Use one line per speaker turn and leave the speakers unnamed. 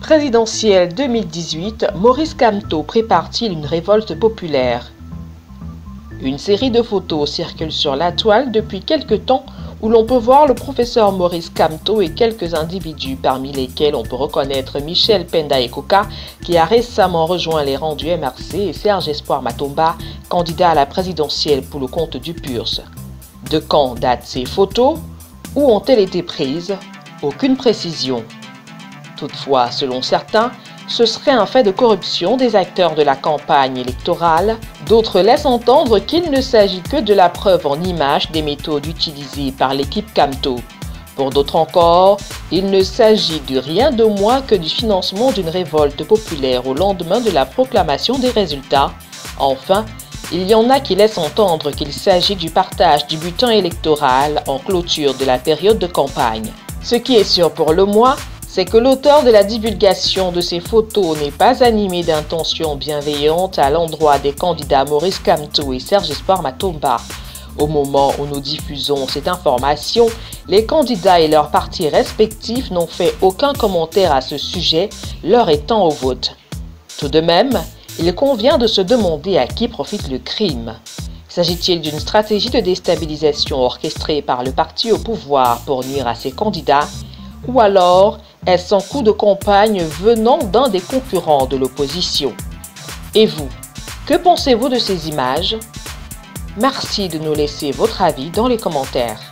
Présidentielle 2018, Maurice Kamto prépare-t-il une révolte populaire? Une série de photos circule sur la toile depuis quelque temps où l'on peut voir le professeur Maurice Kamto et quelques individus parmi lesquels on peut reconnaître Michel Penda Ekoka qui a récemment rejoint les rangs du MRC et Serge Espoir Matomba, candidat à la présidentielle pour le compte du PURS. De quand datent ces photos? Où ont-elles été prises? Aucune précision. Toutefois, selon certains, ce serait un fait de corruption des acteurs de la campagne électorale. D'autres laissent entendre qu'il ne s'agit que de la preuve en images des méthodes utilisées par l'équipe Kamto. Pour d'autres encore, il ne s'agit de rien de moins que du financement d'une révolte populaire au lendemain de la proclamation des résultats. Enfin, il y en a qui laissent entendre qu'il s'agit du partage du butin électoral en clôture de la période de campagne. Ce qui est sûr pour le moins, c'est que l'auteur de la divulgation de ces photos n'est pas animé d'intentions bienveillantes à l'endroit des candidats Maurice Kamto et Serge Espoir Matomba. Au moment où nous diffusons cette information, les candidats et leurs partis respectifs n'ont fait aucun commentaire à ce sujet, leur étant au vote. Tout de même, il convient de se demander à qui profite le crime. S'agit-il d'une stratégie de déstabilisation orchestrée par le parti au pouvoir pour nuire à ses candidats? Ou alors, est-ce un coup de campagne venant d'un des concurrents de l'opposition? Et vous, que pensez-vous de ces images? Merci de nous laisser votre avis dans les commentaires.